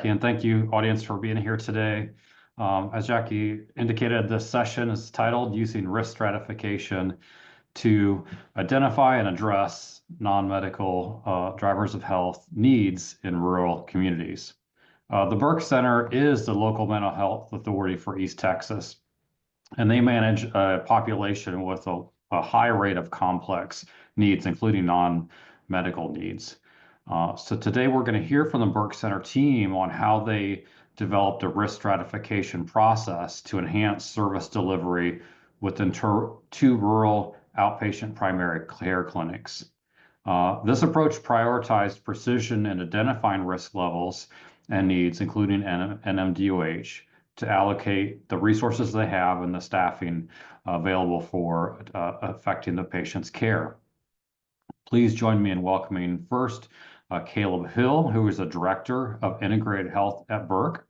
And thank you, audience, for being here today. As Jackie indicated, this session is titled Using Risk Stratification to Identify and Address Non-Medical Drivers of Health Needs in Rural Communities. The Burke Center is the local mental health authority for East Texas, and they manage a population with a high rate of complex needs, including non-medical needs. So today we're going to hear from the Burke Center team on how they developed a risk stratification process to enhance service delivery within two rural outpatient primary care clinics. This approach prioritized precision in identifying risk levels and needs, including NMDOH, to allocate the resources they have and the staffing available for affecting the patient's care. Please join me in welcoming first Caleb Hill, who is the Director of Integrated Health at Burke.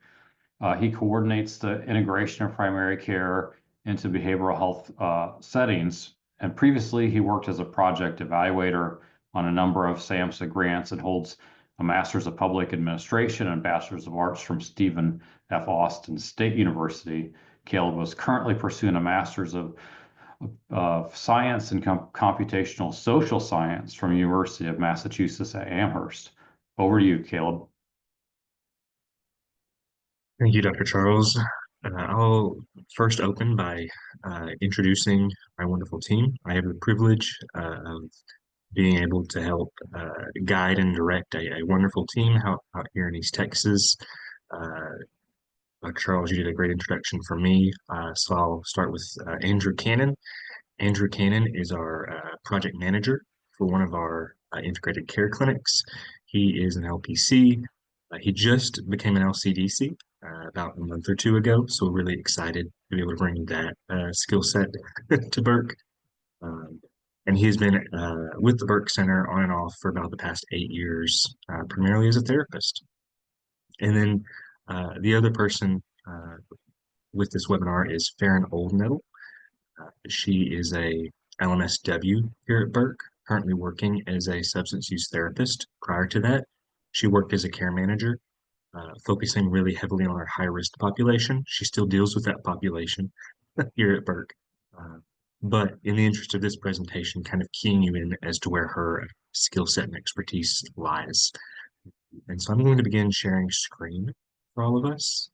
He coordinates the integration of primary care into behavioral health settings, and previously he worked as a project evaluator on a number of SAMHSA grants and holds a Master's of Public Administration and Bachelor's of Arts from Stephen F. Austin State University. Caleb was currently pursuing a Master's of Science and Computational Social Science from University of Massachusetts at Amherst. Over to you, Caleb. Thank you, Dr. Charles. I'll first open by introducing my wonderful team. I have the privilege of being able to help guide and direct a wonderful team out here in East Texas. Dr. Charles, you did a great introduction for me, so I'll start with Andrew Cannon. Andrew Cannon is our project manager for one of our integrated care clinics. He is an LPC. He just became an LCDC about a month or two ago, so we're really excited to be able to bring that skill set to Burke. And he's been with the Burke Center on and off for about the past 8 years, primarily as a therapist. And then the other person with this webinar is Farron Oldnettle. She is a LMSW here at Burke, currently working as a substance use therapist. Prior to that, she worked as a care manager, focusing really heavily on our high-risk population. She still deals with that population here at Burke. But in the interest of this presentation, kind of keying you in as to where her skill set and expertise lies. And so I'm going to begin sharing screen for all of us.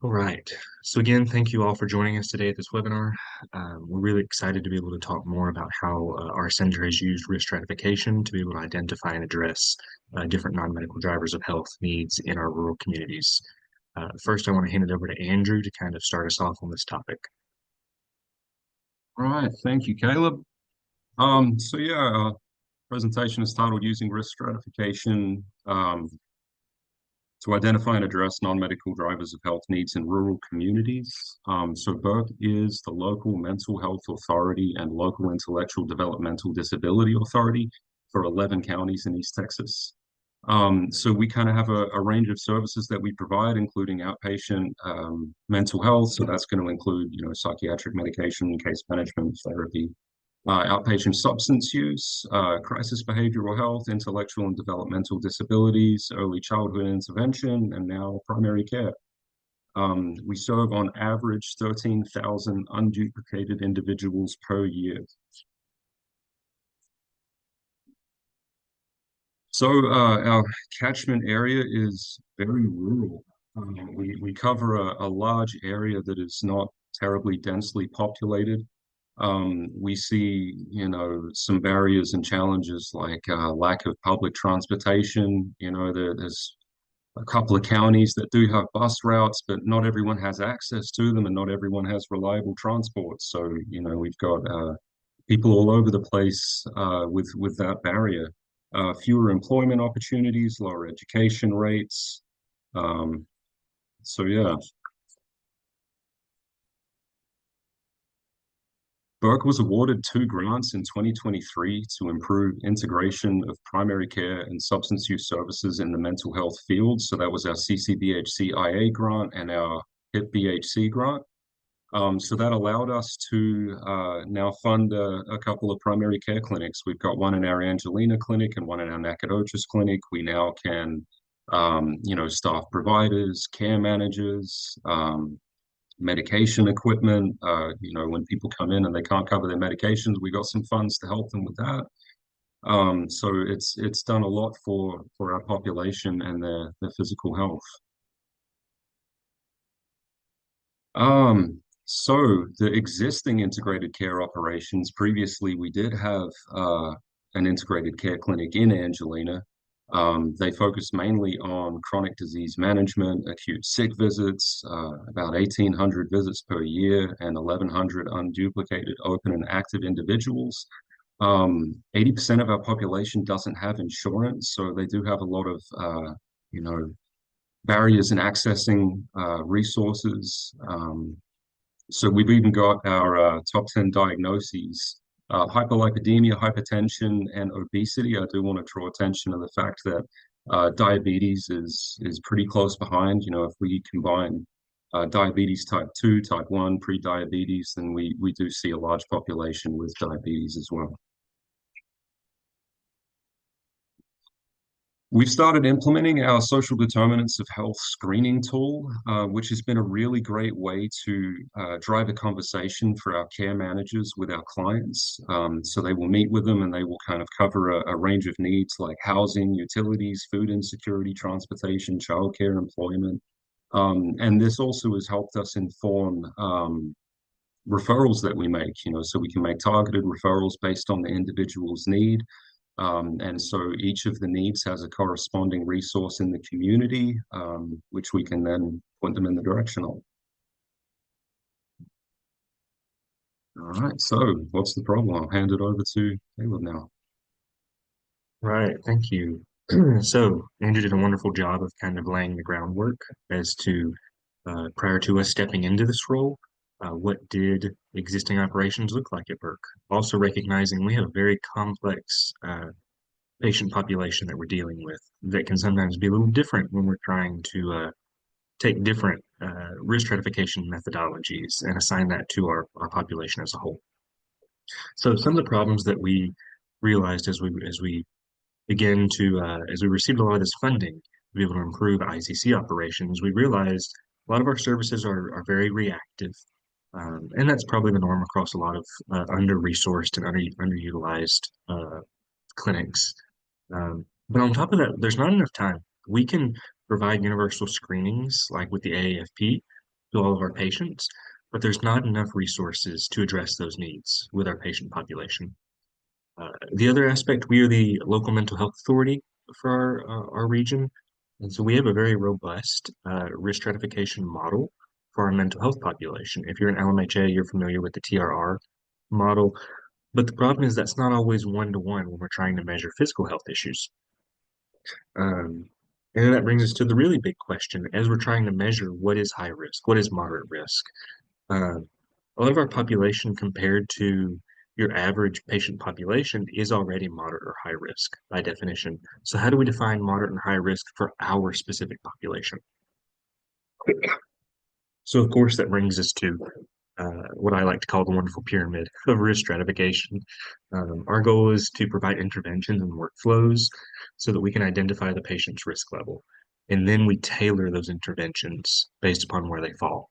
All right. So again, thank you all for joining us today at this webinar. We're really excited to be able to talk more about how our center has used risk stratification to be able to identify and address different non-medical drivers of health needs in our rural communities. First, I want to hand it over to Andrew to kind of start us off on this topic. All right, thank you, Caleb. Presentation is titled Using Risk Stratification to Identify and Address Non-Medical Drivers of Health Needs in Rural Communities. So Burke is the local mental health authority and local intellectual developmental disability authority for 11 counties in East Texas. So we kind of have a range of services that we provide, including outpatient mental health. So that's going to include, psychiatric medication, case management, therapy, outpatient substance use, crisis behavioral health, intellectual and developmental disabilities, early childhood intervention, and now primary care. We serve on average 13,000 unduplicated individuals per year. So our catchment area is very rural. We cover a large area that is not terribly densely populated. We see, some barriers and challenges like lack of public transportation. There's a couple of counties that do have bus routes, but not everyone has access to them and not everyone has reliable transport. So, we've got people all over the place with that barrier. Fewer employment opportunities, lower education rates. Burke was awarded 2 grants in 2023 to improve integration of primary care and substance use services in the mental health field. So that was our CCBHC-IA grant and our HIP-BHC grant. So that allowed us to now fund a couple of primary care clinics. We've got one in our Angelina clinic and one in our Nacogdoches clinic. We now can, staff providers, care managers, medication equipment. When people come in and they can't cover their medications, we got some funds to help them with that. So it's done a lot for our population and their physical health. So the existing integrated care operations, previously we did have an integrated care clinic in Angelina. They focused mainly on chronic disease management, acute sick visits, about 1,800 visits per year, and 1,100 unduplicated open and active individuals. 80% of our population doesn't have insurance, so they do have a lot of, barriers in accessing resources. So we've even got our top 10 diagnoses, hyperlipidemia, hypertension, and obesity. I do want to draw attention to the fact that diabetes is pretty close behind. If we combine diabetes type 2, type 1, pre-diabetes, then we do see a large population with diabetes as well. We've started implementing our social determinants of health screening tool, which has been a really great way to drive a conversation for our care managers with our clients. So they will meet with them and they will kind of cover a range of needs like housing, utilities, food insecurity, transportation, childcare, employment. And this also has helped us inform referrals that we make, so we can make targeted referrals based on the individual's need. And so each of the needs has a corresponding resource in the community, which we can then point them in the direction of. All right, so what's the problem? I'll hand it over to Caleb now. Right, thank you. So Andrew did a wonderful job of kind of laying the groundwork as to prior to us stepping into this role, what did existing operations look like at Burke? Also recognizing we have a very complex patient population that we're dealing with that can sometimes be a little different when we're trying to take different risk stratification methodologies and assign that to our population as a whole. So some of the problems that we realized as we began to as we received a lot of this funding to be able to improve ICC operations, we realized a lot of our services are very reactive. And that's probably the norm across a lot of under-resourced and underutilized clinics. But on top of that, there's not enough time. We can provide universal screenings like with the AAFP to all of our patients, but there's not enough resources to address those needs with our patient population. The other aspect, we are the local mental health authority for our region. And so we have a very robust risk stratification model for our mental health population. If you're an LMHA, you're familiar with the TRR model. But the problem is that's not always one-to-one when we're trying to measure physical health issues. And then that brings us to the really big question as we're trying to measure what is high risk, what is moderate risk. A lot of our population compared to your average patient population is already moderate or high risk by definition. So how do we define moderate and high risk for our specific population? So of course that brings us to what I like to call the wonderful pyramid of risk stratification. Our goal is to provide interventions and workflows so that we can identify the patient's risk level. And then we tailor those interventions based upon where they fall.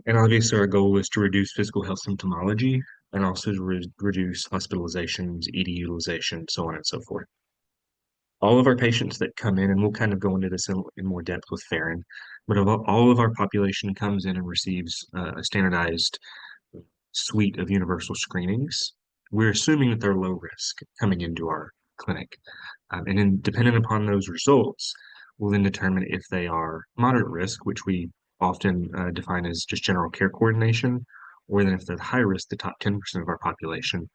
And obviously our goal is to reduce physical health symptomology and also to reduce hospitalizations, ED utilization, so on and so forth. All of our patients that come in, and we'll kind of go into this in more depth with Farron, but all of our population comes in and receives a standardized suite of universal screenings. We're assuming that they're low risk coming into our clinic. And then dependent upon those results, we'll then determine if they are moderate risk, which we often define as just general care coordination, or then if they're high risk, the top 10% of our population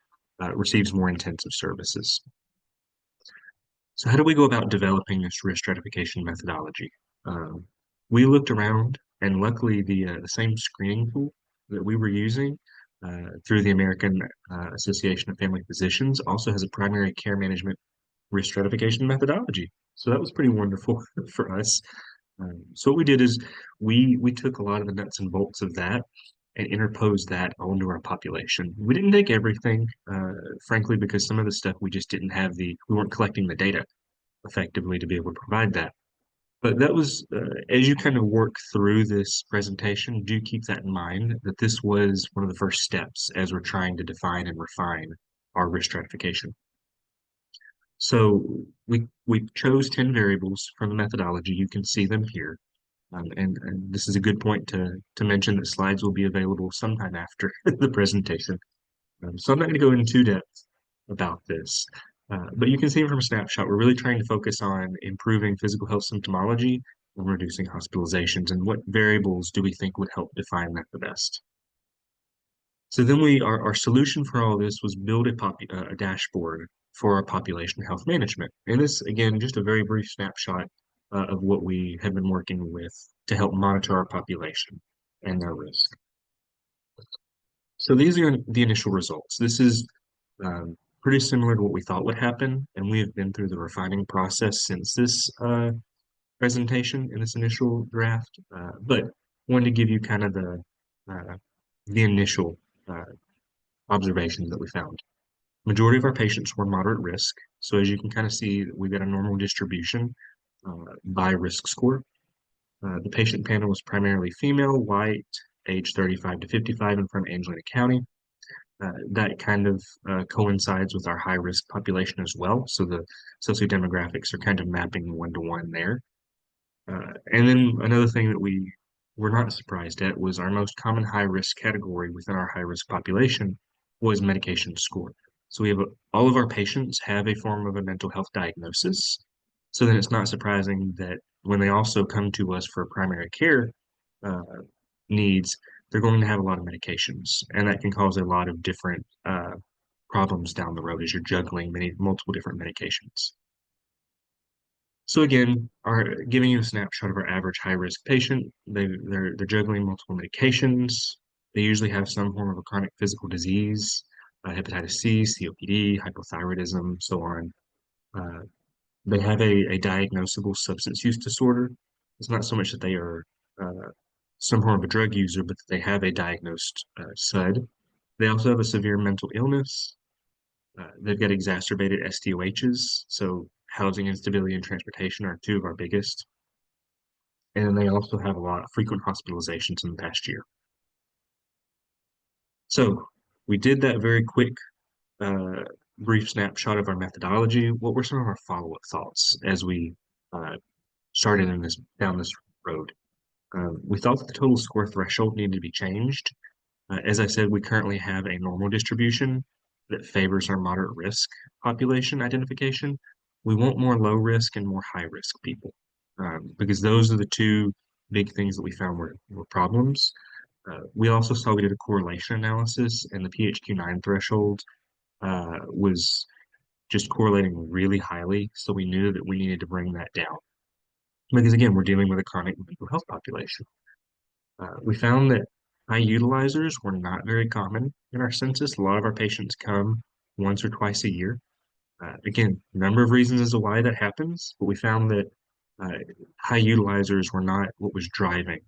receives more intensive services. So how do we go about developing this risk stratification methodology? We looked around, and luckily the same screening tool that we were using through the American Association of Family Physicians also has a primary care management risk stratification methodology. So that was pretty wonderful for us. So what we did is we took a lot of the nuts and bolts of that and interposed that onto our population. We didn't take everything, frankly, because some of the stuff we just didn't have we weren't collecting the data effectively to be able to provide that. But that was, as you kind of work through this presentation, do keep that in mind that this was one of the first steps as we're trying to define and refine our risk stratification. So we chose 10 variables from the methodology. You can see them here. And this is a good point to mention that slides will be available sometime after the presentation. So I'm not going to go into too depth about this, but you can see from a snapshot, we're really trying to focus on improving physical health symptomology and reducing hospitalizations, and what variables do we think would help define that the best. So then our solution for all this was build a dashboard for our population health management. And this, again, just a very brief snapshot of what we have been working with to help monitor our population and their risk. So these are the initial results. This is pretty similar to what we thought would happen, and we have been through the refining process since this presentation in this initial draft, but wanted to give you kind of the initial observations that we found. Majority of our patients were moderate risk, so as you can kind of see, we've got a normal distribution by risk score. The patient panel was primarily female, white, age 35 to 55 and from Angelina County. That kind of coincides with our high-risk population as well. So the sociodemographics are kind of mapping one-to-one there. And then another thing that we were not surprised at was our most common high-risk category within our high-risk population was medication score. So we have all of our patients have a form of a mental health diagnosis. So then it's not surprising that when they also come to us for primary care uh, needs, they're going to have a lot of medications, and that can cause a lot of different problems down the road as you're juggling multiple different medications. So again, giving you a snapshot of our average high-risk patient, they're juggling multiple medications. They usually have some form of a chronic physical disease, hepatitis C, COPD, hypothyroidism, so on. They have a diagnosable substance use disorder. It's not so much that they are some form of a drug user, but that they have a diagnosed SUD. They also have a severe mental illness. They've got exacerbated SDOHs, so housing instability and transportation are two of our biggest. And they also have a lot of frequent hospitalizations in the past year. So we did that very quick, brief snapshot of our methodology. What were some of our follow-up thoughts as we started down this road? We thought that the total score threshold needed to be changed. As I said, we currently have a normal distribution that favors our moderate risk population identification. We want more low risk and more high risk people because those are the two big things that we found were problems. We also saw we did a correlation analysis, and the PHQ-9 threshold was just correlating really highly. So we knew that we needed to bring that down because, again, we're dealing with a chronic mental health population. We found that high utilizers were not very common in our census. A lot of our patients come once or twice a year. Again, a number of reasons as to why that happens, but we found that high utilizers were not what was driving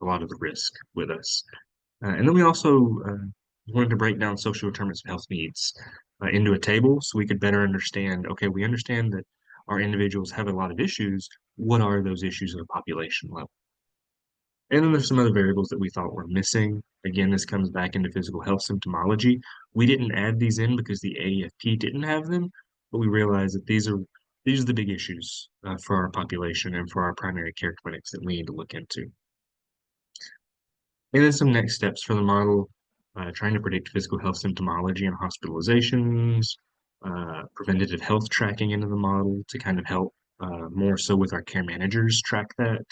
a lot of the risk with us. And then we also wanted to break down social determinants of health needs into a table so we could better understand, okay, we understand that our individuals have a lot of issues. What are those issues at a population level? And then there's some other variables that we thought were missing. Again, this comes back into physical health symptomology. We didn't add these in because the AEFP didn't have them, but we realized that these are the big issues for our population and for our primary care clinics that we need to look into. And then some next steps for the model, trying to predict physical health symptomology and hospitalizations, preventative health tracking into the model to kind of help more so with our care managers track that.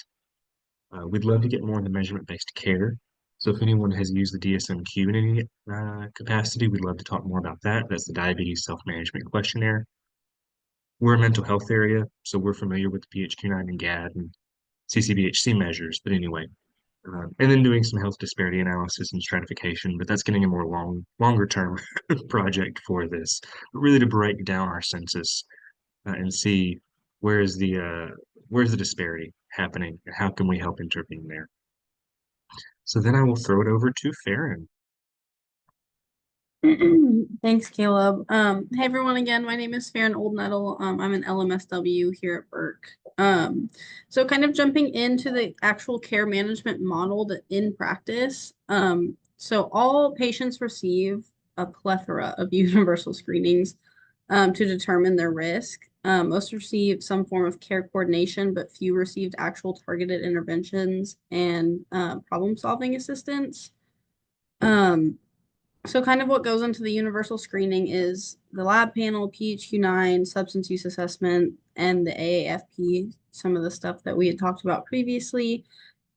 We'd love to get more into measurement-based care. So if anyone has used the DSM-Q in any capacity, we'd love to talk more about that. That's the Diabetes Self-Management Questionnaire. We're a mental health area, so we're familiar with the PHQ-9 and GAD and CCBHC measures, but anyway. And then doing some health disparity analysis and stratification, but that's getting a more longer term project for this, but really to break down our census and see where's the disparity happening? How can we help intervene there? So then I will throw it over to Farron. Thanks, Caleb. Hey everyone again, my name is Farron Oldnettle. I'm an LMSW here at Burke. So kind of jumping into the actual care management model in practice. So all patients receive a plethora of universal screenings to determine their risk. Most receive some form of care coordination, but few received actual targeted interventions and problem-solving assistance. So kind of what goes into the universal screening is the lab panel, PHQ-9, substance use assessment, and the AAFP, some of the stuff that we had talked about previously.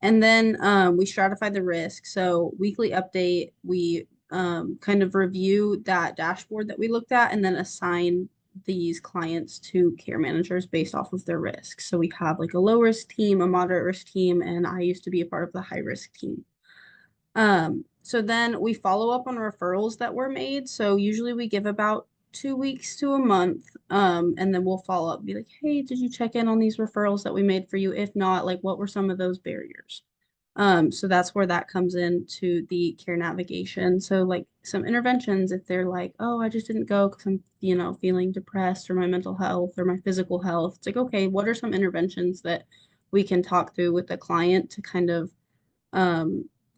And then we stratify the risk. So weekly update, we kind of review that dashboard that we looked at and then assign these clients to care managers based off of their risk. So we have like a low risk team, a moderate risk team, and I used to be a part of the high risk team. So then we follow up on referrals that were made. So usually we give about 2 weeks to a month. And then we'll follow up, be like, hey, did you check in on these referrals that we made for you? If not, like what were some of those barriers? So that's where that comes into the care navigation. So like some interventions, if they're like, oh, I just didn't go because I'm, feeling depressed or my mental health or my physical health. It's like, okay, what are some interventions that we can talk through with the client to kind of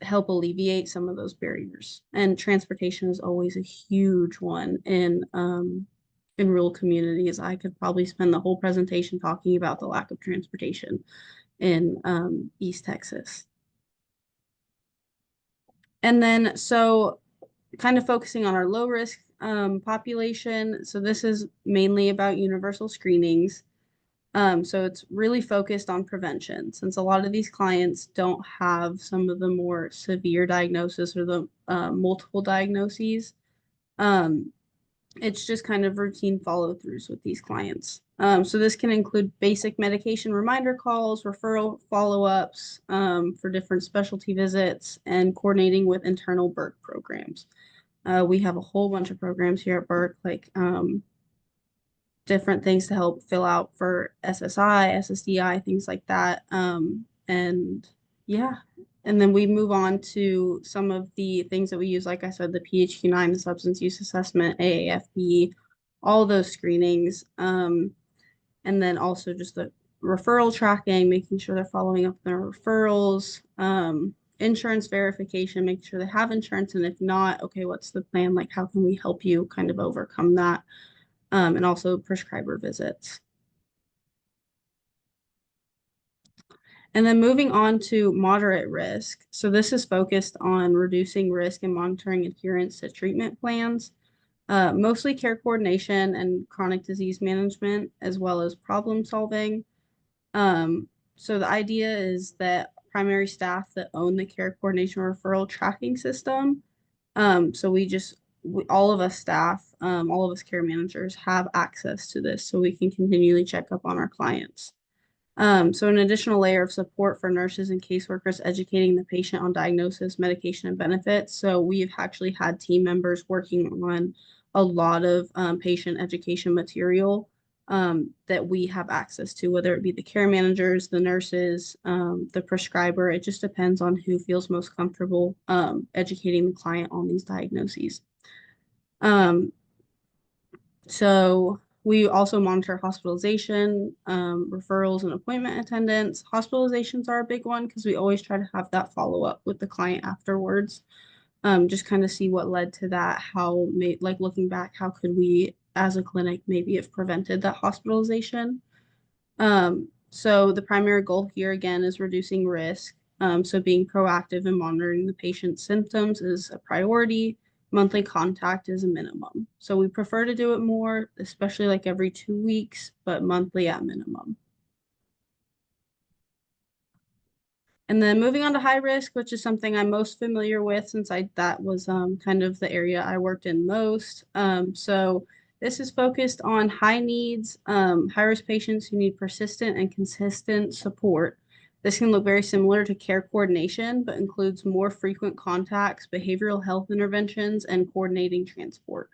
help alleviate some of those barriers. And transportation is always a huge one in rural communities. I could probably spend the whole presentation talking about the lack of transportation in East Texas. And then so kind of focusing on our low risk population. So this is mainly about universal screenings. So it's really focused on prevention since a lot of these clients don't have some of the more severe diagnosis or the multiple diagnoses. It's just kind of routine follow-throughs with these clients. So this can include basic medication reminder calls, referral follow-ups for different specialty visits, and coordinating with internal Burke programs. We have a whole bunch of programs here at Burke, like different things to help fill out for SSI, SSDI, things like that. And yeah, and then we move on to some of the things that we use, like I said, the PHQ-9, the substance use assessment, AAFB, all those screenings. And then also just the referral tracking, making sure they're following up their referrals, insurance verification, making sure they have insurance. And if not, okay, what's the plan? Like, how can we help you kind of overcome that? And also prescriber visits. And then moving on to moderate risk. So this is focused on reducing risk and monitoring adherence to treatment plans, mostly care coordination and chronic disease management, as well as problem solving. So the idea is that primary staff that own the care coordination referral tracking system. So all of us staff, all of us care managers have access to this so we can continually check up on our clients. So an additional layer of support for nurses and caseworkers educating the patient on diagnosis, medication, and benefits. So we've actually had team members working on a lot of patient education material that we have access to, whether it be the care managers, the nurses, the prescriber. It just depends on who feels most comfortable educating the client on these diagnoses. So we also monitor hospitalization, referrals, and appointment attendance. Hospitalizations are a big one because we always try to have that follow-up with the client afterwards. Just kind of see what led to that, like looking back, how could we as a clinic maybe have prevented that hospitalization? So the primary goal here again is reducing risk. So being proactive and monitoring the patient's symptoms is a priority. Monthly contact is a minimum. So we prefer to do it more, especially like every 2 weeks, but monthly at minimum. And then moving on to high risk, which is something I'm most familiar with since that was kind of the area I worked in most. So this is focused on high needs, high risk patients who need persistent and consistent support. This can look very similar to care coordination, but includes more frequent contacts, behavioral health interventions, and coordinating transport.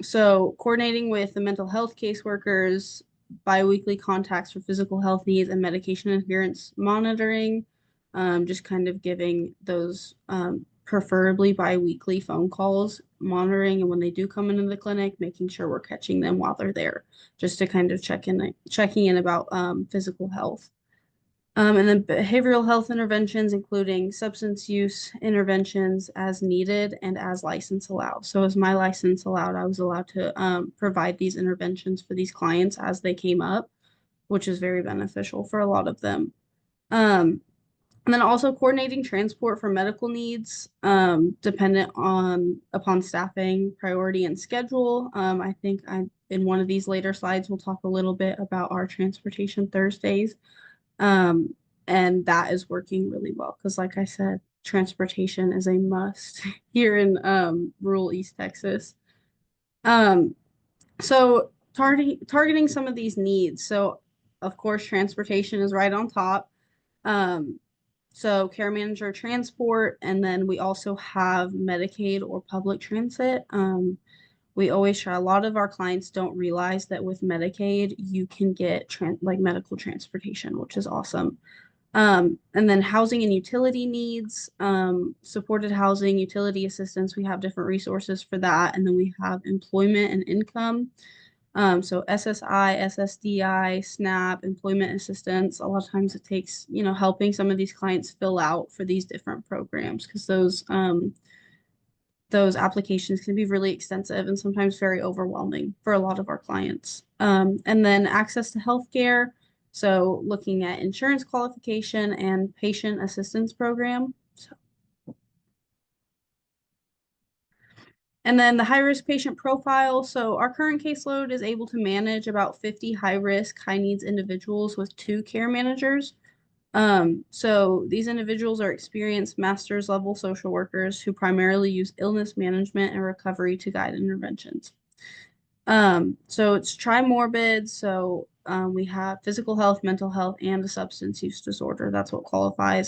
So coordinating with the mental health caseworkers, biweekly contacts for physical health needs and medication adherence monitoring, just kind of giving those preferably biweekly phone calls, monitoring, and when they do come into the clinic, making sure we're catching them while they're there, just to kind of checking in about physical health. And then behavioral health interventions, including substance use interventions as needed and as license allowed. So as my license allowed, I was allowed to provide these interventions for these clients as they came up, which is very beneficial for a lot of them. And then also coordinating transport for medical needs, dependent upon staffing, priority, and schedule. I think in one of these later slides, we'll talk a little bit about our transportation Thursdays. And that is working really well because, like I said, transportation is a must here in rural East Texas. So targeting some of these needs. So, of course, transportation is right on top. So care manager transport, and then we also have Medicaid or public transit. We always try, a lot of our clients don't realize that with Medicaid, you can get like medical transportation, which is awesome. And then housing and utility needs, supported housing, utility assistance, we have different resources for that. And then we have employment and income. So SSI, SSDI, SNAP, employment assistance. A lot of times it takes, helping some of these clients fill out for these different programs because those applications can be really extensive and sometimes very overwhelming for a lot of our clients. And then access to healthcare. So looking at insurance qualification and patient assistance program. And then the high-risk patient profile. So our current caseload is able to manage about 50 high-risk, high-needs individuals with 2 care managers. So these individuals are experienced master's level social workers who primarily use illness management and recovery to guide interventions. So it's trimorbid. So we have physical health, mental health, and a substance use disorder. That's what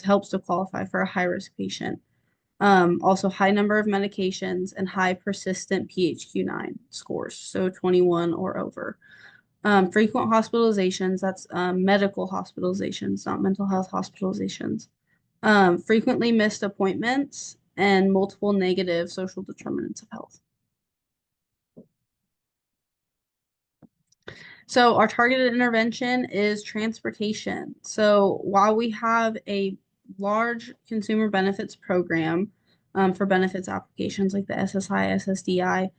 helps to qualify for a high-risk patient. Also high number of medications and high persistent PHQ-9 scores, so 21 or over. Frequent hospitalizations, that's medical hospitalizations, not mental health hospitalizations. Frequently missed appointments and multiple negative social determinants of health. So our targeted intervention is transportation. So while we have a large consumer benefits program for benefits applications like the SSI,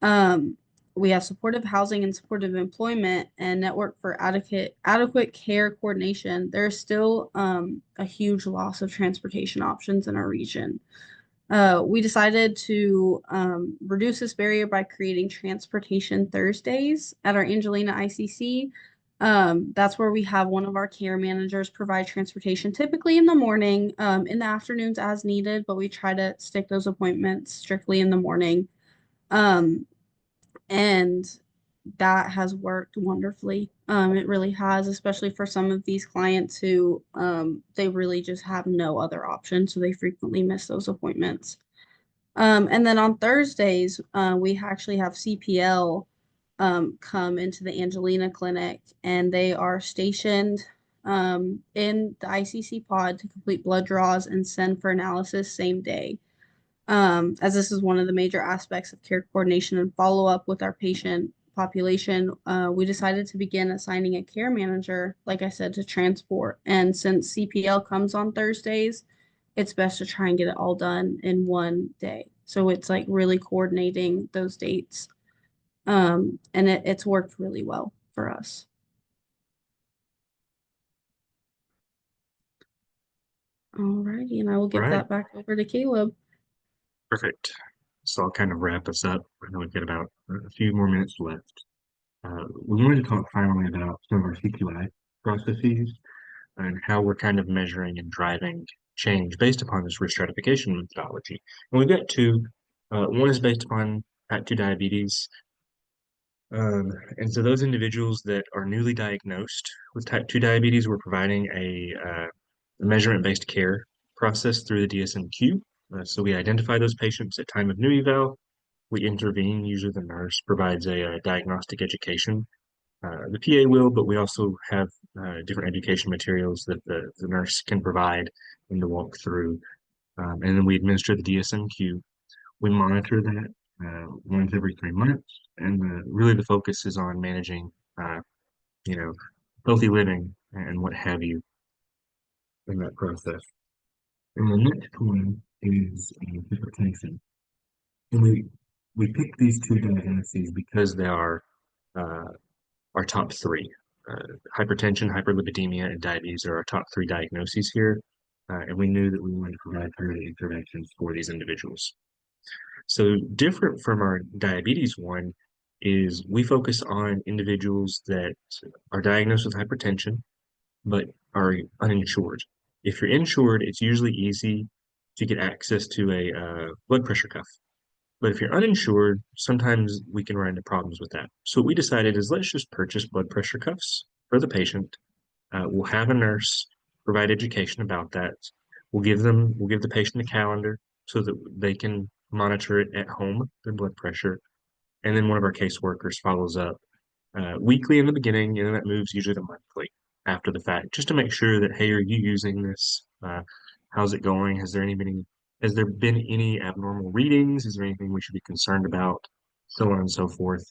SSDI, we have supportive housing and supportive employment and network for adequate care coordination. There's still a huge loss of transportation options in our region. We decided to reduce this barrier by creating Transportation Thursdays at our Angelina ICC. That's where we have one of our care managers provide transportation, typically in the morning, in the afternoons as needed, but we try to stick those appointments strictly in the morning. And that has worked wonderfully. It really has, especially for some of these clients who they really just have no other option, so they frequently miss those appointments. And then on Thursdays, we actually have CPL come into the Angelina clinic, and they are stationed in the ICC pod to complete blood draws and send for analysis same day. As this is one of the major aspects of care coordination and follow-up with our patient population, we decided to begin assigning a care manager, like I said, to transport. And since CPL comes on Thursdays, it's best to try and get it all done in one day. So it's like really coordinating those dates. And it's worked really well for us. Alrighty, and I will give Right. that back over to Caleb. Perfect. So I'll kind of wrap us up. I know we've got about a few more minutes left. We wanted to talk finally about some of our CQI processes and how we're kind of measuring and driving change based upon this risk stratification methodology. And we've got two. One is based upon type 2 diabetes. And so those individuals that are newly diagnosed with type 2 diabetes, we're providing a measurement-based care process through the DSM-Q. So we identify those patients at time of new eval. We intervene. Usually the nurse provides a diagnostic education the PA will, but we also have different education materials that the nurse can provide and to walk through. And then we administer the DSMQ. We monitor that once every 3 months, and really the focus is on managing, you know, healthy living and what have you in that process. And the next one is hypertension. And we picked these two diagnoses because they are our top three. Hypertension, hyperlipidemia, and diabetes are our top three diagnoses here. And we knew that we wanted to provide targeted interventions for these individuals. So different from our diabetes one is we focus on individuals that are diagnosed with hypertension but are uninsured. If you're insured, it's usually easy to get access to a blood pressure cuff. But if you're uninsured, sometimes we can run into problems with that. So what we decided is let's just purchase blood pressure cuffs for the patient. We'll have a nurse provide education about that. We'll give the patient a calendar so that they can monitor it at home, their blood pressure. And then one of our caseworkers follows up weekly in the beginning, and then that moves usually to monthly after the fact, just to make sure that, hey, are you using this? How's it going? Has there been any abnormal readings? Is there anything we should be concerned about? So on and so forth.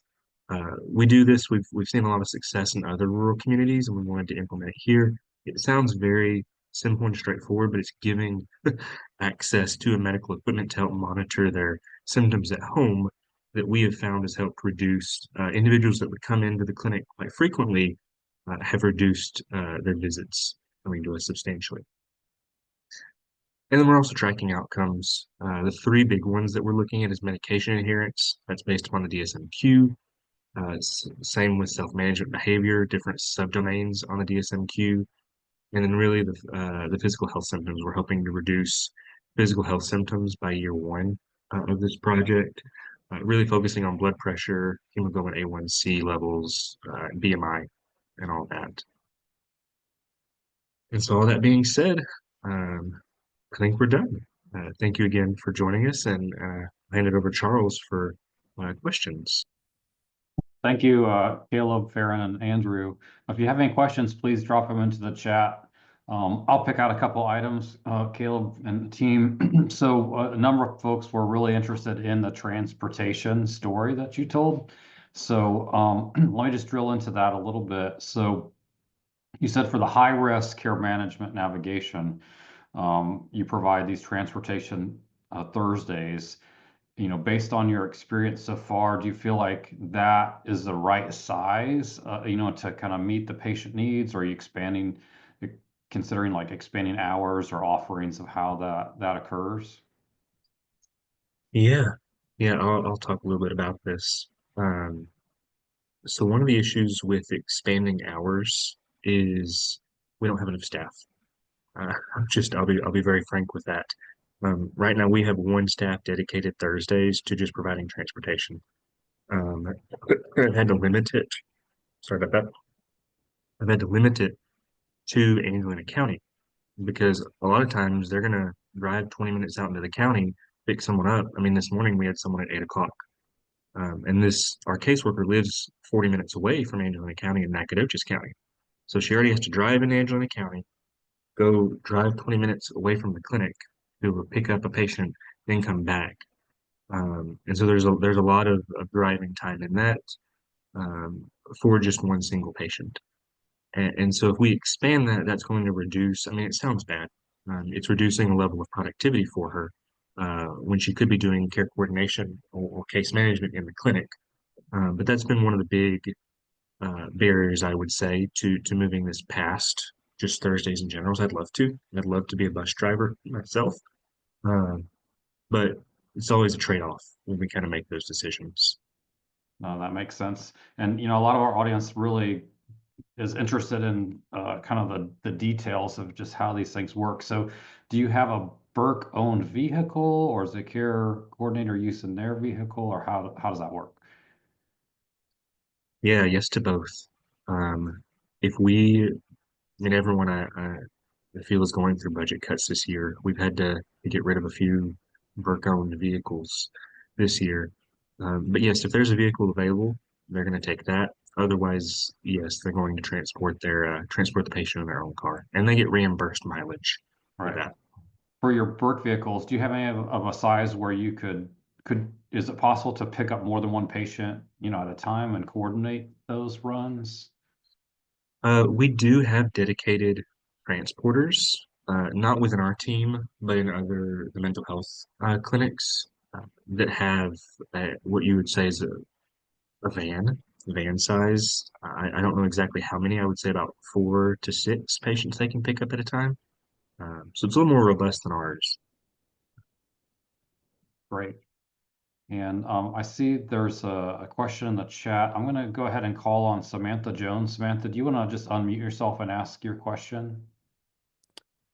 We do this. We've seen a lot of success in other rural communities, and we wanted to implement it here. It sounds very simple and straightforward, but it's giving access to a medical equipment to help monitor their symptoms at home that we have found has helped reduce individuals that would come into the clinic quite frequently have reduced their visits coming to us substantially. And then we're also tracking outcomes. The three big ones that we're looking at is medication adherence. That's based upon the DSMQ. Same with self-management behavior, different subdomains on the DSMQ. And then really the physical health symptoms. We're hoping to reduce physical health symptoms by year one of this project. Really focusing on blood pressure, hemoglobin A1C levels, BMI, and all that. And so all that being said, I think we're done. Thank you again for joining us, and hand it over to Charles for questions. Thank you, Caleb, Farron, and Andrew. If you have any questions, please drop them into the chat. I'll pick out a couple items, Caleb and the team. So a number of folks were really interested in the transportation story that you told. So let me just drill into that a little bit. So you said for the high-risk care management navigation, you provide these transportation Thursdays. Based on your experience so far, do you feel like that is the right size, to kind of meet the patient needs? Or are you considering like expanding hours or offerings of how that occurs? Yeah, I'll talk a little bit about this. So one of the issues with expanding hours is we don't have enough staff. I'll be very frank with that. Right now we have one staff dedicated Thursdays to just providing transportation. I've had to limit it. Sorry about that. I've had to limit it to Angelina County because a lot of times they're gonna drive 20 minutes out into the county, pick someone up. I mean, this morning we had someone at 8 o'clock. And our caseworker lives 40 minutes away from Angelina County in Nacogdoches County. So she already has to drive in Angelina County, go drive 20 minutes away from the clinic, to pick up a patient, then come back. And so there's a lot of driving time in that for just one single patient. And so if we expand that, that's going to reduce, I mean, it sounds bad. It's reducing the level of productivity for her when she could be doing care coordination or case management in the clinic. But that's been one of the big barriers, I would say, to moving this past just Thursdays in general. I'd love to. I'd love to be a bus driver myself. But it's always a trade-off when we kind of make those decisions. No, that makes sense. And, a lot of our audience really is interested in kind of the details of just how these things work. So do you have a Burke owned vehicle, or is the care coordinator using their vehicle, or how does that work? Yeah, yes to both. If we, and everyone I feel is going through budget cuts this year, we've had to get rid of a few Burke owned vehicles this year. But yes, if there's a vehicle available, they're going to take that. Otherwise, yes, they're going to transport the patient in their own car, and they get reimbursed mileage for Right. that. For your Burke vehicles, do you have any of a size where you is it possible to pick up more than one patient, at a time and coordinate those runs? We do have dedicated transporters, not within our team, but in the mental health clinics that have what you would say is a van size. I don't know exactly how many. I would say about 4 to 6 patients they can pick up at a time. So it's a little more robust than ours. Great. And I see there's a question in the chat. I'm going to go ahead and call on Samantha Jones. Samantha, do you want to just unmute yourself and ask your question?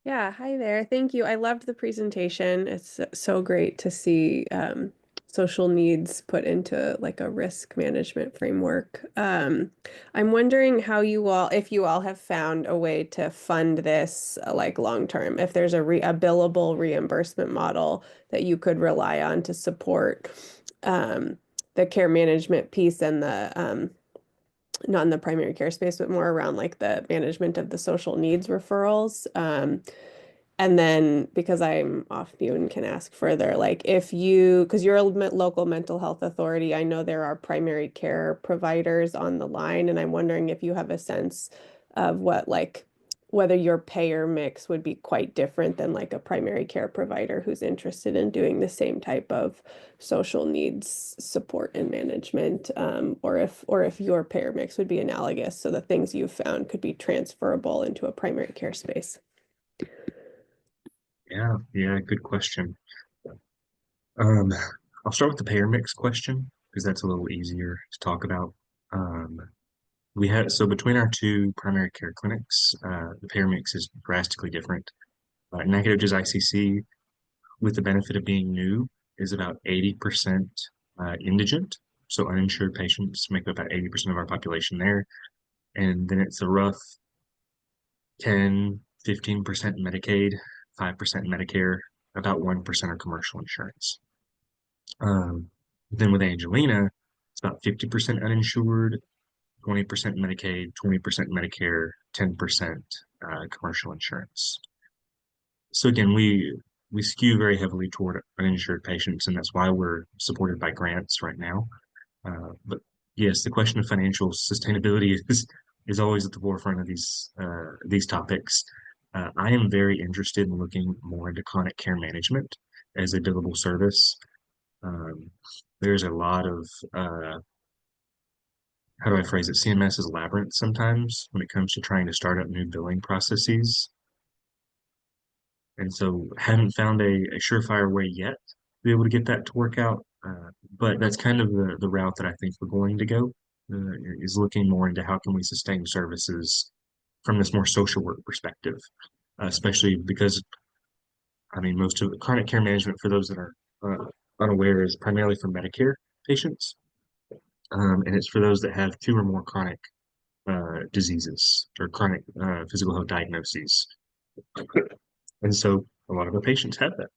Yeah, hi there. Thank you. I loved the presentation. It's so great to see social needs put into like a risk management framework. I'm wondering how if you all have found a way to fund this like long term, if there's a billable reimbursement model that you could rely on to support the care management piece and the not in the primary care space, but more around like the management of the social needs referrals. And then because I'm off mute and can ask further, like because you're a local mental health authority, I know there are primary care providers on the line, and I'm wondering if you have a sense of whether your payer mix would be quite different than like a primary care provider who's interested in doing the same type of social needs support and management, or if your payer mix would be analogous, so the things you've found could be transferable into a primary care space. Yeah, good question. Um, I'll start with the payer mix question because that's a little easier to talk about. Um, between our 2 primary care clinics, the payer mix is drastically different. Nacogdoches ICC, with the benefit of being new, is about 80% indigent, so uninsured patients make up about 80% of our population there, and then it's a rough 10, 15% Medicaid, 5% Medicare, about 1% are commercial insurance. Then with Angelina, it's about 50% uninsured, 20% Medicaid, 20% Medicare, 10% commercial insurance. So again, we skew very heavily toward uninsured patients, and that's why we're supported by grants right now. But yes, the question of financial sustainability is always at the forefront of these topics. I am very interested in looking more into chronic care management as a billable service. There's a lot of how do I phrase it? CMS is labyrinth sometimes when it comes to trying to start up new billing processes. And so haven't found a surefire way yet to be able to get that to work out. But that's kind of the route that I think we're going to go, is looking more into how can we sustain services from this more social work perspective, especially because, I mean, most of the chronic care management, for those that are unaware, is primarily for Medicare patients. And it's for those that have 2 or more chronic diseases or chronic physical health diagnoses. And so a lot of our patients have that.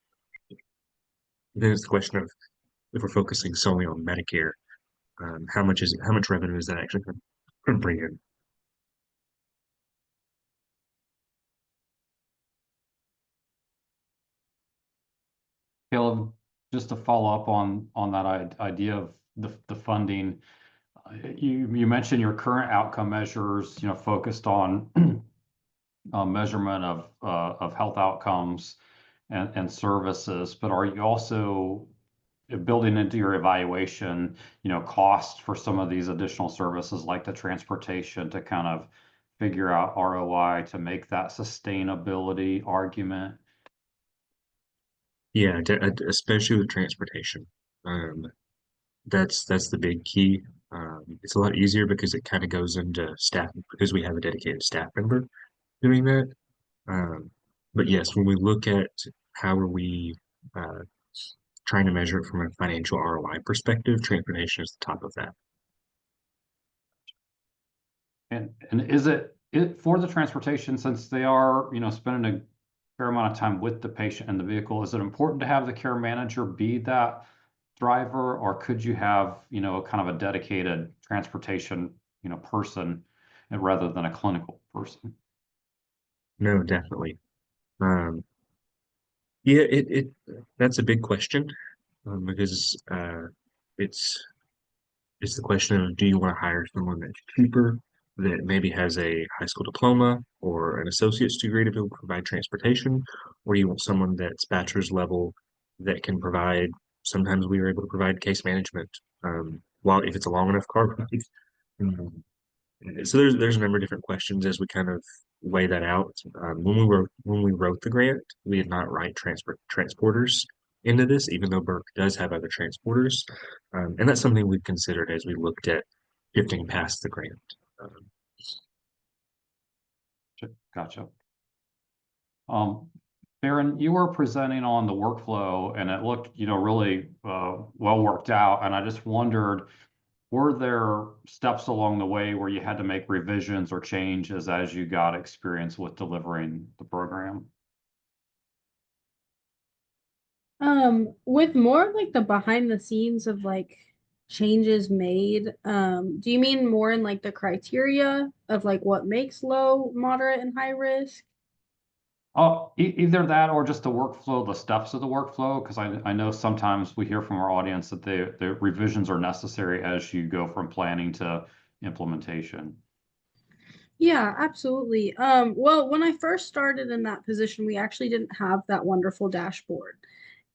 Then it's the question of, if we're focusing solely on Medicare, how much revenue is that actually going to bring in? Caleb, just to follow up on that idea of the funding, you mentioned your current outcome measures, focused on measurement of health outcomes and services, but are you also building into your evaluation, cost for some of these additional services like the transportation to kind of figure out ROI to make that sustainability argument? Yeah, especially with transportation. That's the big key. It's a lot easier because it kind of goes into staff, because we have a dedicated staff member doing that. But yes, when we look at how are we uh, trying to measure it from a financial ROI perspective, transportation is the top of that. And is it for the transportation, since they are, spending a fair amount of time with the patient and the vehicle, is it important to have the care manager be that driver, or could you have, kind of a dedicated transportation person and rather than a clinical person. No, definitely. Yeah, that's a big question, because it's it's the question of, do you want to hire someone that's cheaper, that maybe has a high school diploma or an associate's degree to be able to provide transportation, or do you want someone that's bachelor's level that can provide, sometimes we are able to provide case management, while if it's a long enough car ride. Um, so there's a number of different questions as we kind of weigh that out. When we wrote the grant, we did not write transporters into this, even though Burke does have other transporters, and that's something we've considered as we looked at shifting past the grant. Um, Gotcha. Baron, you were presenting on the workflow and it looked, really well worked out. And I just wondered, were there steps along the way where you had to make revisions or changes as you got experience with delivering the program? With more of, like, the behind the scenes of like changes made, do you mean more in like the criteria of like what makes low, moderate, and high risk? Oh, either that or just the workflow, the steps of the workflow, because I know sometimes we hear from our audience that the revisions are necessary as you go from planning to implementation. Yeah, absolutely. Well, when I first started in that position, we actually didn't have that wonderful dashboard.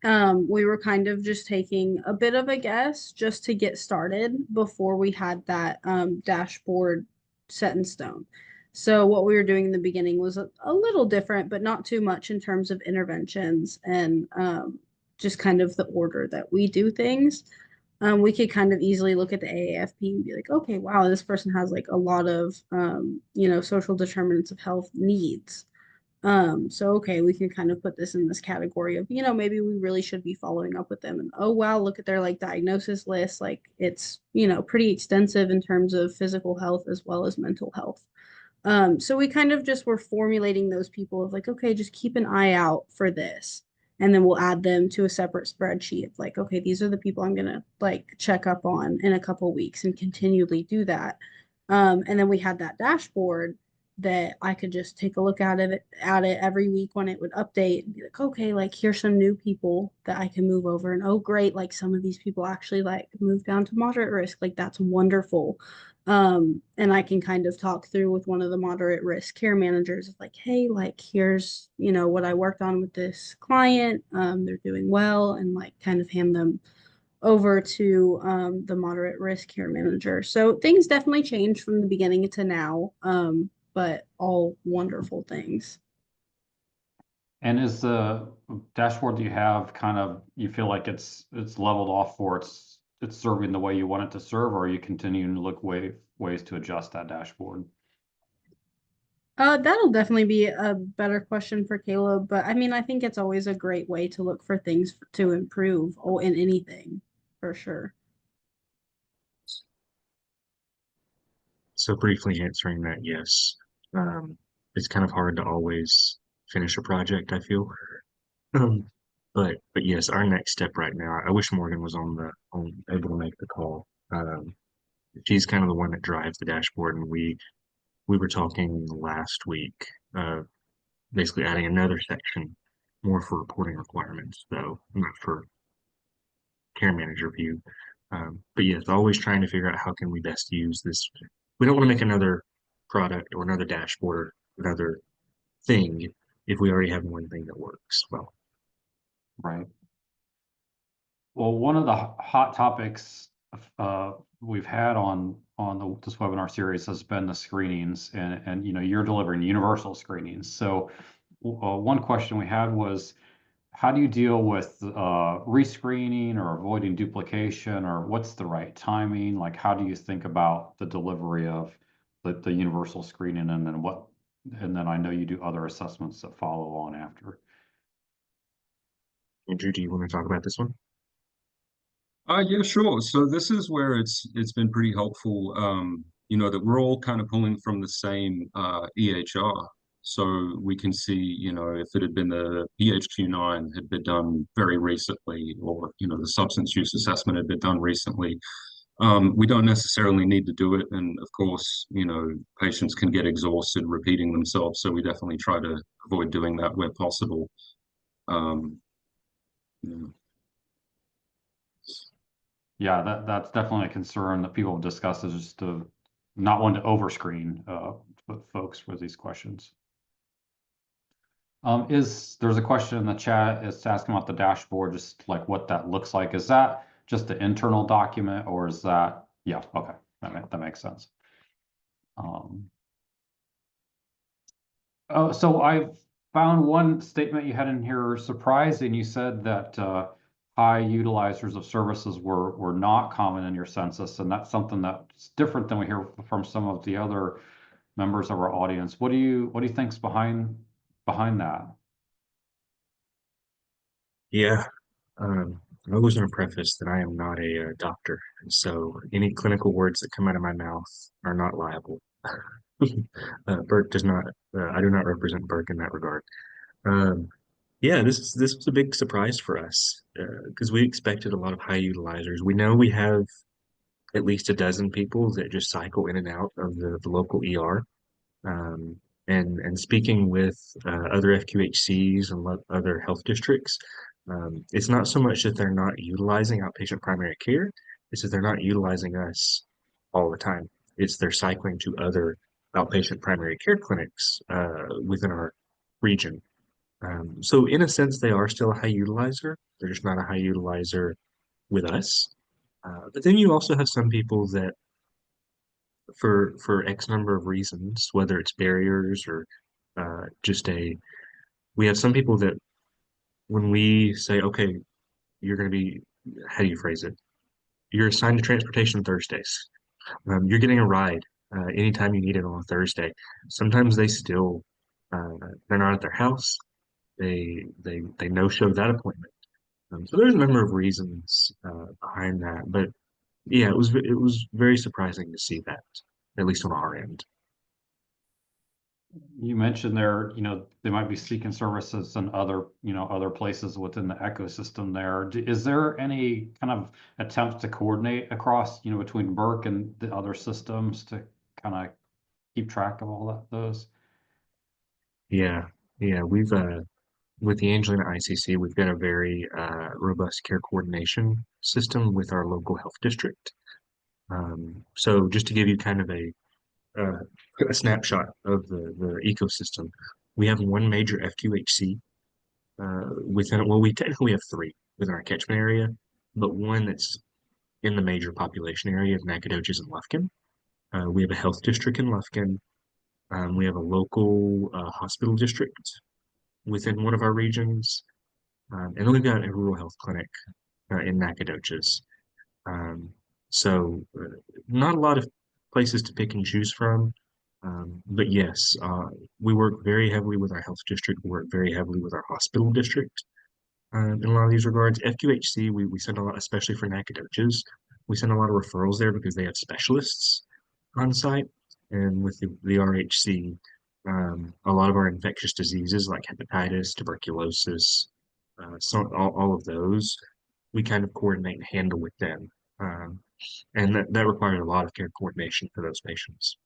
We were kind of just taking a bit of a guess just to get started before we had that dashboard set in stone. So what we were doing in the beginning was a little different, but not too much in terms of interventions and just kind of the order that we do things. We could kind of easily look at the AAFP and be like, okay, wow, this person has like a lot of social determinants of health needs. So okay, we can kind of put this in this category of, maybe we really should be following up with them. And oh wow, look at their like diagnosis list. Like it's, pretty extensive in terms of physical health as well as mental health. So we kind of just were formulating those people of like, okay, just keep an eye out for this. And then we'll add them to a separate spreadsheet of like, okay, these are the people I'm gonna like check up on in a couple weeks and continually do that. And then we had that dashboard that I could just take a look at it every week when it would update and be like, okay, like here's some new people that I can move over. And oh great, like some of these people actually like move down to moderate risk. Like that's wonderful. And I can kind of talk through with one of the moderate risk care managers of like, hey, like here's, what I worked on with this client. They're doing well, and like kind of hand them over to the moderate risk care manager. So things definitely changed from the beginning to now, but all wonderful things. And is the dashboard that you have you feel like it's leveled off for it's serving the way you want it to serve, or are you continuing to look ways to adjust that dashboard? That'll definitely be a better question for Caleb, but I mean, I think it's always a great way to look for things to improve or in anything, for sure. so briefly answering that, yes. Um, it's kind of hard to always finish a project, I feel. Um, but yes, our next step right now, I wish Morgan was able to make the call. She's kind of the one that drives the dashboard, and we were talking last week, basically adding another section more for reporting requirements, though not for care manager view. But yes, always trying to figure out how can we best use this. We don't want to make another product or another dashboard or another thing if we already have one thing that works well. Right. Well, one of the hot topics we've had on this webinar series has been the screenings, and you're delivering universal screenings. So one question we had was, how do you deal with rescreening or avoiding duplication, or what's the right timing? Like, how do you think about the delivery of the universal screening, and then I know you do other assessments that follow on after. Andrew, do you want to talk about this one? Yeah, sure. So this is where it's been pretty helpful, that we're all kind of pulling from the same EHR. So we can see, if it had been the PHQ-9 had been done very recently, or, the substance use assessment had been done recently, We don't necessarily need to do it, and of course, you know, patients can get exhausted repeating themselves, so we definitely try to avoid doing that where possible. Um, yeah. Yeah, that's definitely a concern that people have discussed, is just to not want to overscreen folks with these questions. There's a question in the chat, it's asking about the dashboard, just like what that looks like. Is that just the internal document, or is that, yeah, okay, that makes sense. Oh, so I found one statement you had in here surprising. You said that high utilizers of services were not common in your census, and that's something that's different than we hear from some of the other members of our audience. What do you think's behind that? Yeah, I always want to preface that I am not a doctor, and so any clinical words that come out of my mouth are not liable. Burke does not. I do not represent Burke in that regard. Um, yeah, this was a big surprise for us because we expected a lot of high utilizers. We know we have at least a dozen people that just cycle in and out of the local ER. Um, and speaking with other FQHCs and other health districts, it's not so much that they're not utilizing outpatient primary care, it's that they're not utilizing us all the time. It's they're cycling to other outpatient primary care clinics within our region. So in a sense, they are still a high utilizer. They're just not a high utilizer with us. But then you also have some people that for X number of reasons, whether it's barriers or just we have some people that when we say, okay, you're going to be, how do you phrase it? You're assigned to transportation Thursdays. You're getting a ride anytime you need it on a Thursday. Sometimes they still, they're not at their house. They no show that appointment. So there's a number of reasons behind that, but yeah, it was very surprising to see that, at least on our end. You mentioned there, they might be seeking services in other places within the ecosystem there. Is there any kind of attempt to coordinate across, between Burke and the other systems to kind of keep track of those? Yeah, yeah, we've with the Angelina ICC, we've got a very robust care coordination system with our local health district. So just to give you kind of uh, a snapshot of the ecosystem, we have one major FQHC within, well, we technically have three within our catchment area, but one that's in the major population area of Nacogdoches and Lufkin. We have a health district in Lufkin. We have a local hospital district within one of our regions. And then we've got a rural health clinic in Nacogdoches. Um, so not a lot of places to pick and choose from. But yes, we work very heavily with our health district. We work very heavily with our hospital district in a lot of these regards. FQHC, we send a lot, especially for Nacogdoches, we send a lot of referrals there because they have specialists on site. And with the RHC, a lot of our infectious diseases like hepatitis, tuberculosis, so all of those, we kind of coordinate and handle with them. And that requires a lot of care coordination for those patients.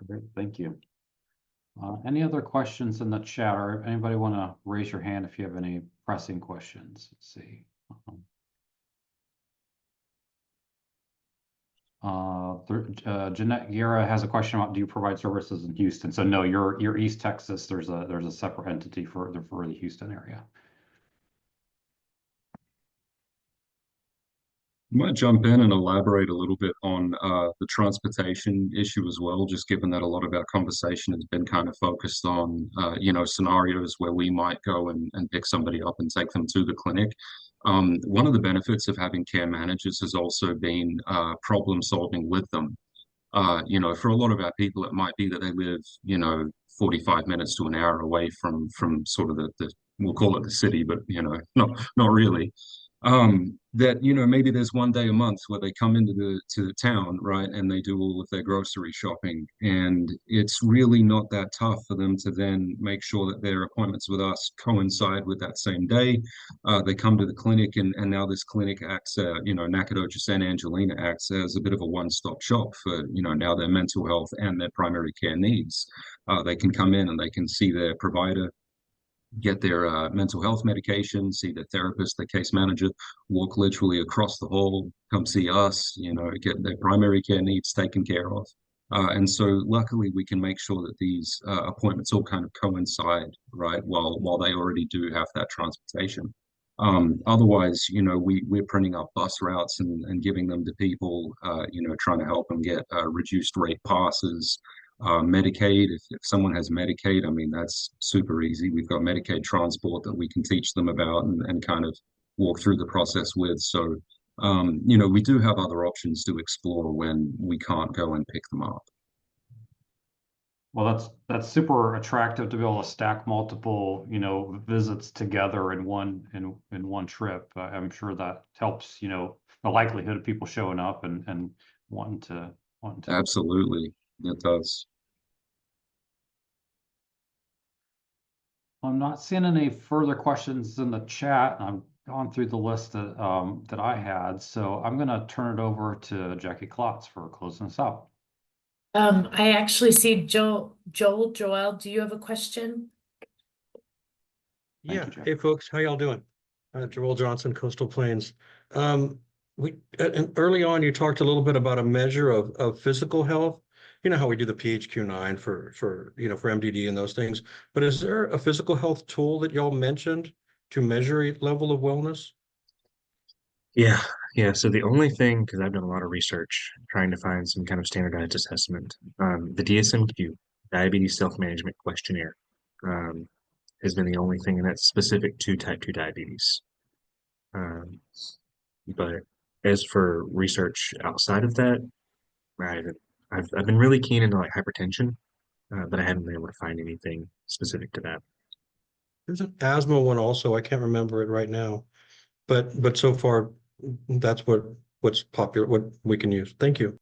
Great, thank you. Any other questions in the chat, or anybody want to raise your hand if you have any pressing questions? Let's see. Jeanette Guerra has a question about, do you provide services in Houston? So no, you're East Texas. There's a separate entity for the Houston area. I might jump in and elaborate a little bit on the transportation issue as well, just given that a lot of our conversation has been kind of focused on, scenarios where we might go and pick somebody up and take them to the clinic. One of the benefits of having care managers has also been problem solving with them. For a lot of our people, it might be that they live, 45 minutes to an hour away from sort of the we'll call it the city, but, not really. that, you know, maybe there's one day a month where they come into the town, right, and they do all of their grocery shopping, and it's really not that tough for them to then make sure that their appointments with us coincide with that same day. They come to the clinic, and now this clinic acts, you know, Nacogdoches and Angelina acts as a bit of a one-stop shop for, you know, now their mental health and their primary care needs. They can come in and they can see their provider, get their mental health medication, see the therapist, the case manager, walk literally across the hall, come see us, you know, get their primary care needs taken care of. And so luckily we can make sure that these appointments all kind of coincide, right, while they already do have that transportation. Otherwise, you know, we're printing up bus routes and giving them to people, you know, trying to help them get reduced rate passes. Medicaid, if someone has Medicaid, I mean, that's super easy. We've got Medicaid transport that we can teach them about and kind of walk through the process with. So, you know, we do have other options to explore when we can't go and pick them up. Well, that's super attractive to be able to stack multiple, you know, visits together in one trip. I'm sure that helps, you know, the likelihood of people showing up and wanting to. Absolutely, it does. I'm not seeing any further questions in the chat. I've gone through the list that I had, so I'm going to turn it over to Jackie Klotz for closing us out. I actually see Joel, do you have a question? Thank Yeah. you, Jeff. Hey, folks, how y'all doing? Joel Johnson, Coastal Plains. And early on, you talked a little bit about a measure of physical health. You know how we do the PHQ-9 for you know, for MDD and those things. But is there a physical health tool that y'all mentioned to measure a level of wellness? Yeah, yeah. So the only thing, because I've done a lot of research trying to find some kind of standardized assessment, the DSM-Q, Diabetes Self-Management Questionnaire, um, has been the only thing that's specific to type 2 diabetes. Um, but as for research outside of that, I haven't, I've been really keen into like hypertension, but I haven't been able to find anything specific to that. There's an asthma one also. I can't remember it right now, but so far that's what's popular, what we can use. Thank you.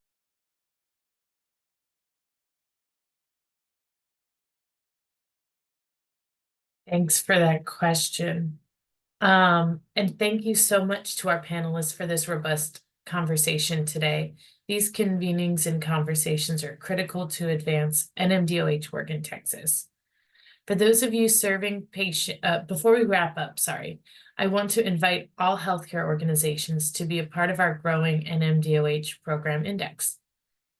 Thanks for that question. And thank you so much to our panelists for this robust conversation today. These convenings and conversations are critical to advance NMDOH work in Texas. For those of you serving patient, before we wrap up, sorry, I want to invite all healthcare organizations to be a part of our growing NMDOH program index.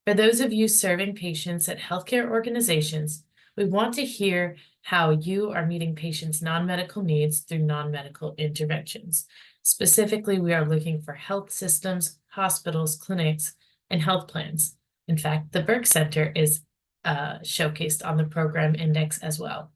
For those of you serving patients at healthcare organizations, we want to hear how you are meeting patients' non-medical needs through non-medical interventions. Specifically, we are looking for health systems, hospitals, clinics, and health plans. In fact, the Burke Center is showcased on the program index as well.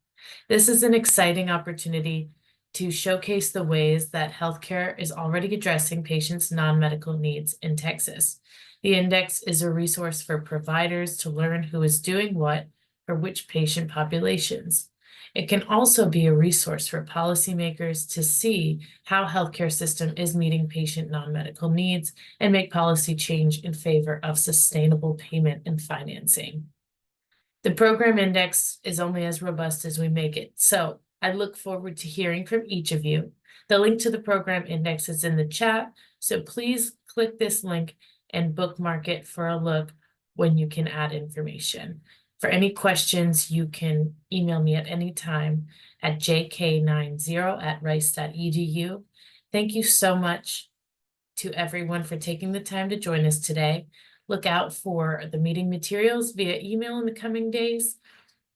This is an exciting opportunity to showcase the ways that healthcare is already addressing patients' non-medical needs in Texas. The index is a resource for providers to learn who is doing what for which patient populations. It can also be a resource for policymakers to see how healthcare system is meeting patient non-medical needs and make policy change in favor of sustainable payment and financing. The program index is only as robust as we make it, so I look forward to hearing from each of you. The link to the program index is in the chat, so please click this link and bookmark it for a look when you can add information. For any questions, you can email me at any time at jk90@rice.edu. Thank you so much to everyone for taking the time to join us today. Look out for the meeting materials via email in the coming days.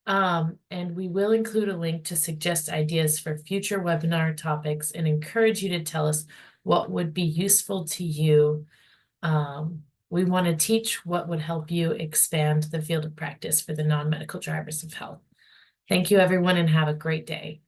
And we will include a link to suggest ideas for future webinar topics and encourage you to tell us what would be useful to you. We want to teach what would help you expand the field of practice for the non-medical drivers of health. Thank you, everyone, and have a great day.